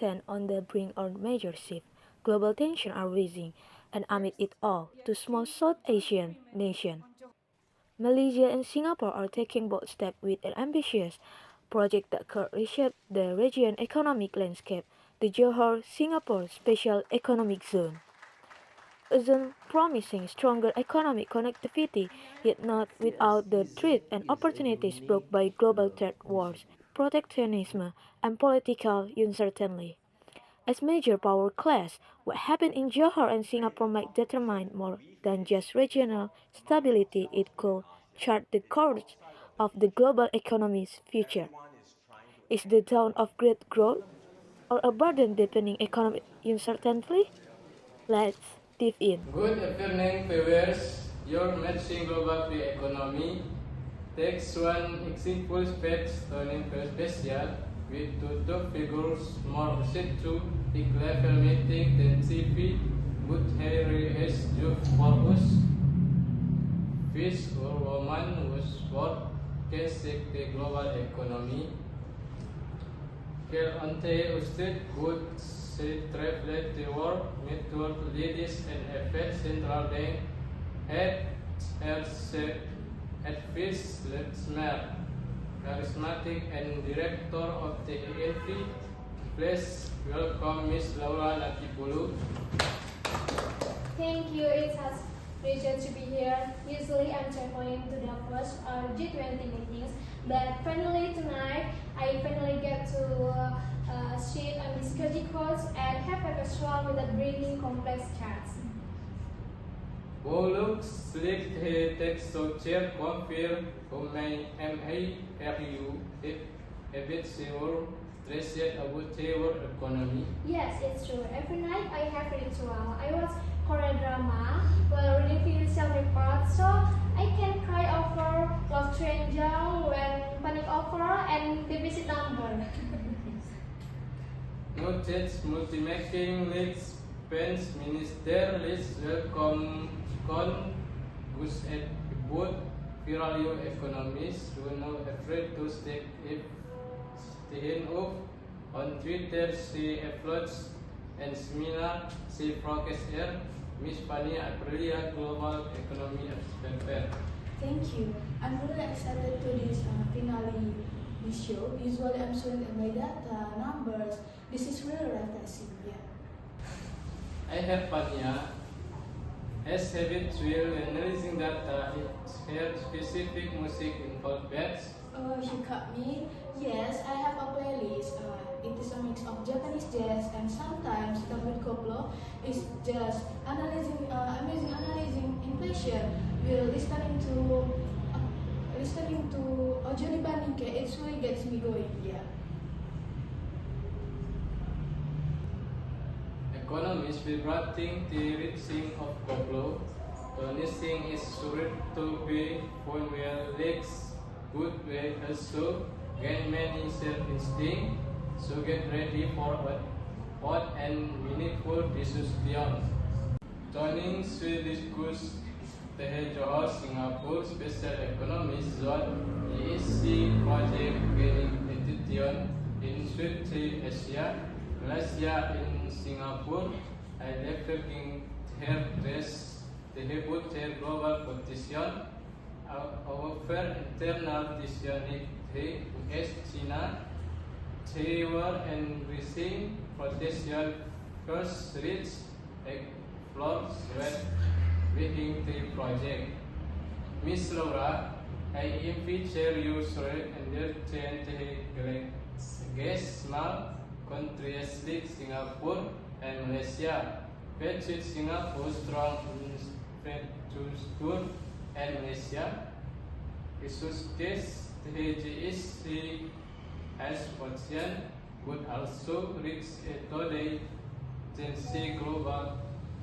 stand on the brink of major shift. Global tensions are rising, and amid it all, two small South Asian nations, Malaysia and Singapore, are taking bold steps with an ambitious project that could reshape the region's economic landscape. The Johor-Singapore Special Economic Zone is promising stronger economic connectivity, yet not without the threats and opportunities brought by global trade wars, protectionism, and political uncertainty. As major power clash, what happened in Johor and Singapore might determine more than just regional stability. It could chart the course of the global economy's future. Is the dawn of great growth or a burden deepening economic uncertainty? Let's dive in. Good afternoon, viewers. Your matching global economy takes one example page turning special with two figures more set to the level meeting than TV would Harry has just for us. Fish or woman was what can shake the global economy. Care ante usted would say translate the word method ladies and effect central bank head at fish Letzmer, charismatic and director of the ANP. Please welcome Miss Laura Latipulu. Thank you. It's a pleasure to be here. Usually I'm traveling to the first G20 meetings, but finally tonight I finally get to sit on this cozy couch and have a casual without bringing complex cards. Who looks slick he takes so chair confirm who may MARU a bit sure stressed about our economy. Yes, it's true. Every night I have a ritual. I watch Korean drama while reading financial reports, so I can cry over Love Triangle when panic over and deficit number. Noted multi-making leads Pence Minister Let's welcome Con Gus at both viral economists who are now afraid to step off on Twitter. She applauds and seminar she focus air Miss Pani Aprilia Global Economy Expert. Thank you. I'm really excited to this finale this show. Usually I'm surrounded by data, numbers. This is really refreshing, yeah. I have Pania. As habit will analyzing data, it has specific music involved bets. Oh, you got me? Yes, I have a playlist. It is a mix of Japanese jazz and sometimes David Koplo is just amazing analyzing inflation. We're listening to Ojoni Banike. It really gets me going. Yeah. Economists regarding the reaching of Koplo, the listing is sure to be found where legs good way also gain many self-instinct, so get ready for a hot and meaningful discussion. Joining to discuss the Johor Singapore Special Economic Zone EEC project gaining attention in South Asia, Malaysia in Singapore, and leveraging their dress to help their global competition. However, internal decision US, China, Taiwan, and rising protection first reached a floor within the project. Miss Laura, I invite you to understand the guest small countries like Singapore and Malaysia. With Singapore strong infrastructure and Malaysia, issues this TGSC as potential would also reach a today agency global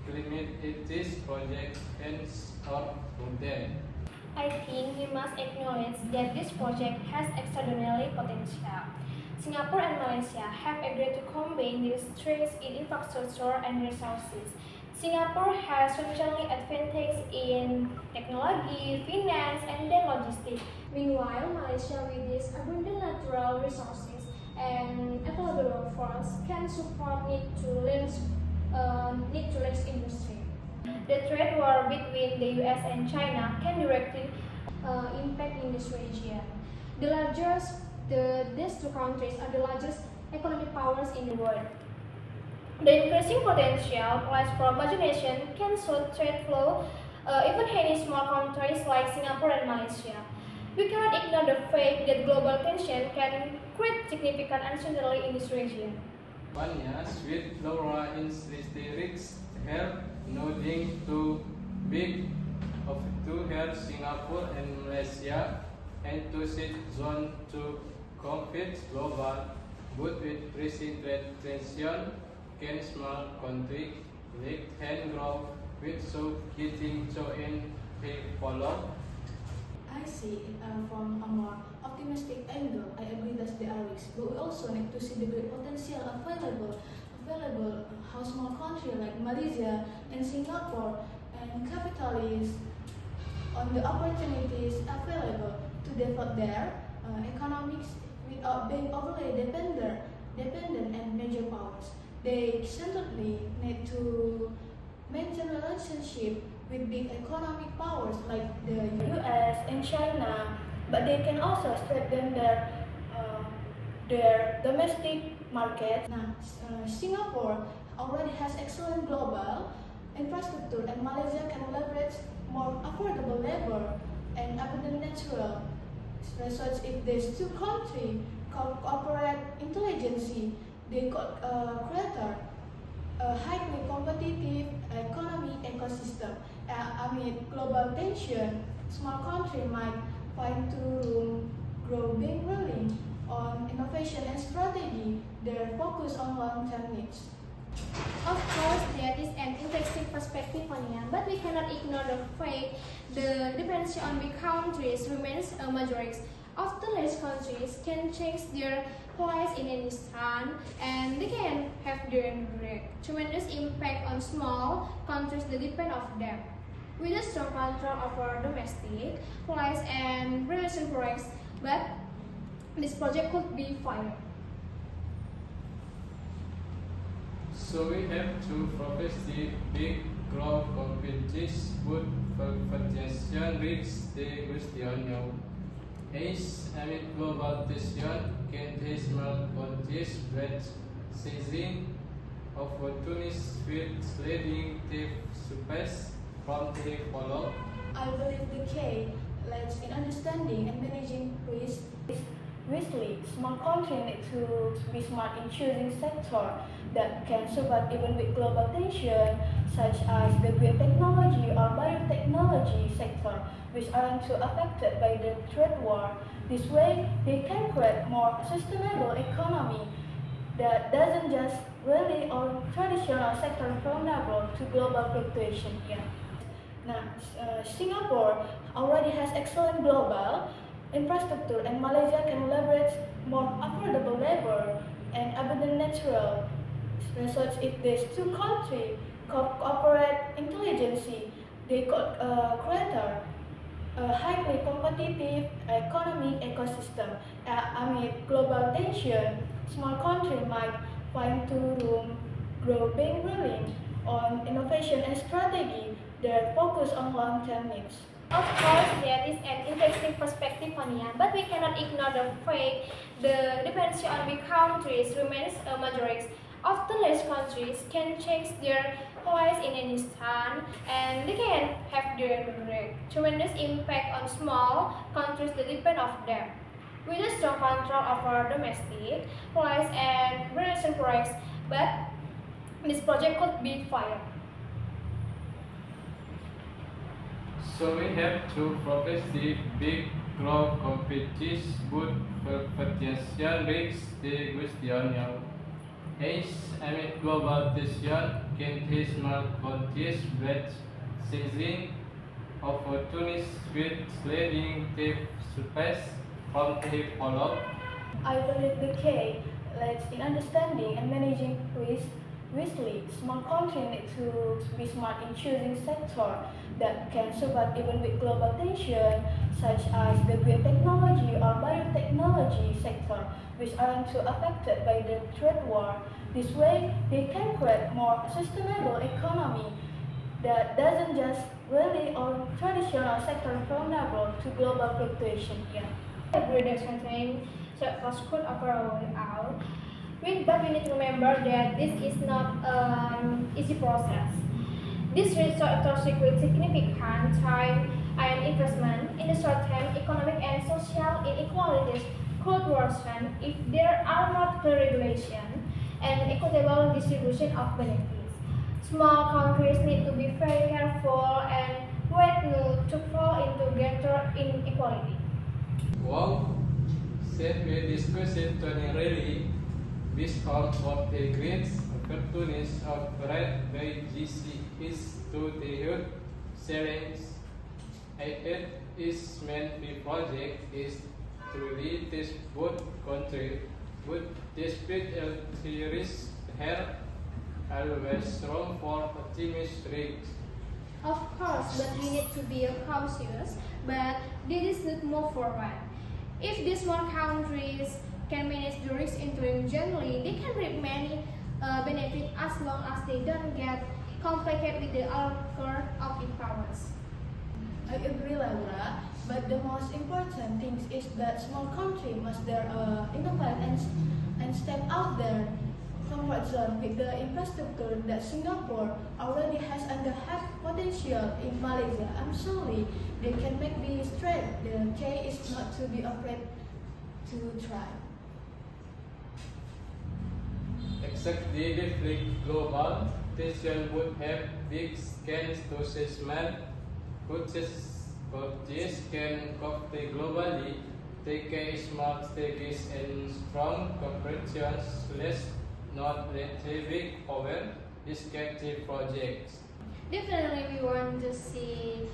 climate this project ends or then. I think we must acknowledge that this project has extraordinary potential. Singapore and Malaysia have agreed to combine their strengths in infrastructure and resources. Singapore has structurally advantage in technology, finance, and then logistics. Meanwhile, Malaysia with its abundant natural resources and available workforce can support need to large industry. The trade war between the US and China can directly impact in this region. These two countries are the largest economic powers in the world. The increasing potential lies for major nations can soothe trade flow, even any small countries like Singapore and Malaysia. We cannot ignore the fact that global tension can create significant uncertainty in this region. Albania, with Laura Instristirix here, nodding to big of to her Singapore and Malaysia, and to sit zone to compete global, but with pressing trade tension, can small country like hand grow with so getting so in follow. I see it from a more optimistic angle. I agree that there are risks, but we also need to see the great potential available. How small countries like Malaysia and Singapore and capitalize on the opportunities available to develop their economics without being overly dependent on major powers. They certainly need to maintain relationship with big economic powers like the US and China, but they can also strengthen their domestic market. Now, Singapore already has excellent global infrastructure, and Malaysia can leverage more affordable labor and abundant natural resources. If these two countries cooperate intelligently, they could create a highly competitive economic ecosystem. Amid global tension, small countries might find to grow being willing on innovation and strategy. Their focus on long-term needs. Of course, that is an interesting perspective on it, but we cannot ignore the fact the dependency on big countries remains a major risk. Often these countries can change their place in an instant, and they can have direct tremendous impact on small countries that depend on them. With a strong control over domestic place and relation risks, but this project could be failed. So we have to focus the big growth competition would potential reach the question now. As amid global tension, can the small countries with seizing opportunities with leading the space from the follow? I believe the key lies in understanding and managing risk. Wisely, small countries need to be smart in choosing sectors that can survive even with global tension, such as the green technology or biotechnology sector, which aren't too affected by the trade war. This way, they can create more sustainable economy that doesn't just rely on traditional sector vulnerable to global fluctuation. Yeah. Now, Singapore already has excellent global infrastructure, and Malaysia can leverage more affordable labor and abundant natural resources. If these two countries cooperate intelligently, they could create a highly competitive economic ecosystem. Amid global tension, small countries might find to room grow being willing on innovation and strategy. Their focus on long-term needs. Of course, that is an interesting perspective on it, but we cannot ignore the fact the dependency on big countries remains a major risk. Often these countries can change their place in an instant, and they can have direct tremendous impact on small countries that depend on them. With a strong control over domestic place and relation risks, but this project could be failed. So we have to focus the big growth competition would potential reach the question now. As amid global tension, can the small countries with seizing opportunities with leading the space from the follow? I believe the key lies in understanding and managing risk. Whistly, small countries need to be smart in choosing sector that can survive even with global tension, such as the biotechnology or biotechnology sector, which aren't too affected by the trade war. This way, they can create more sustainable economy that doesn't just rely on traditional sector vulnerable to global fluctuation. Yeah. I agree that certain sectors could overall out. But we need to remember that this is not an easy process. This sectors require significant time and investment. In the short term, economic and social inequalities could worsen if there are not clear regulation and equitable distribution of benefits. Small countries need to be very careful and wait not to fall into greater inequality. Wow, said we discussed Tony really. This home of the great opportunities of right by GC is to the youth sharing. It is meant the project is to lead this both country, but despite theories here always strong for optimistic. Of course, but we need to be cautious, but this is not move forward. If these small countries can manage the risk intelligently, they can reap many benefits as long as they don't get complicated with the outcome of it powers. I agree, Laura, but the most important thing is that small country must innovate and step out there comfort zone with the infrastructure that Singapore already has and the have potential in Malaysia. I'm sorry, they can make me straight. The key is not to be afraid to try. Exactly, the global tension would have big scans to assessment. Coaches can copy globally, take a smart stages and strong corporations, less not relatively over distinctive projects. Definitely, we want to see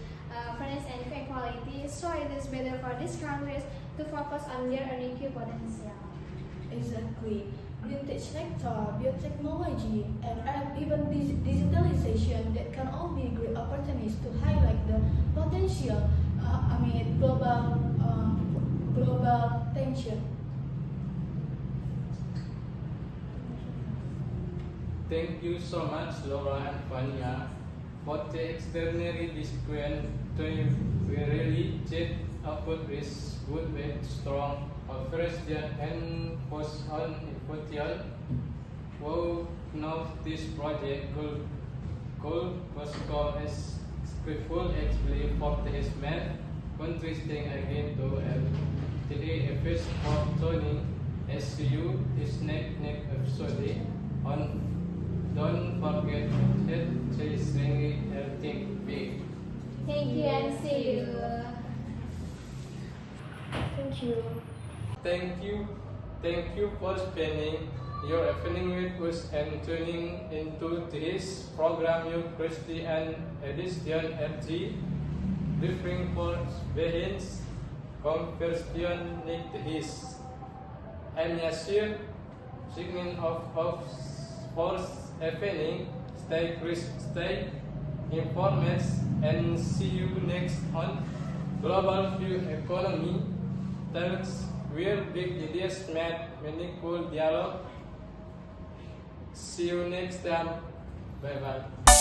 fairness and equality, so it is better for these countries to focus on their unique potential. Exactly. Green tech sector, biotechnology, and even digitalization that can all be great opportunities to highlight the potential. Global tension. Thank you so much, Laura and Fania, for the extraordinary discipline. We really did output is good with strong operation and post on potential. Wow, now this project could was called as skillful actually for the man contrasting again to today efforts for Tony SCU is next episode on don't forget that chasing everything big. Thank you and see you. Thank you. Thank you for spending your evening with us and tuning into this program. You Christy and Edition RG, briefing for Behins, conversion need his. I'm Yasir, signing of sports evening. Stay informed and see you next on Global View Economy. Thanks. Where big ideas met meaningful dialogue. See you next time. Bye bye.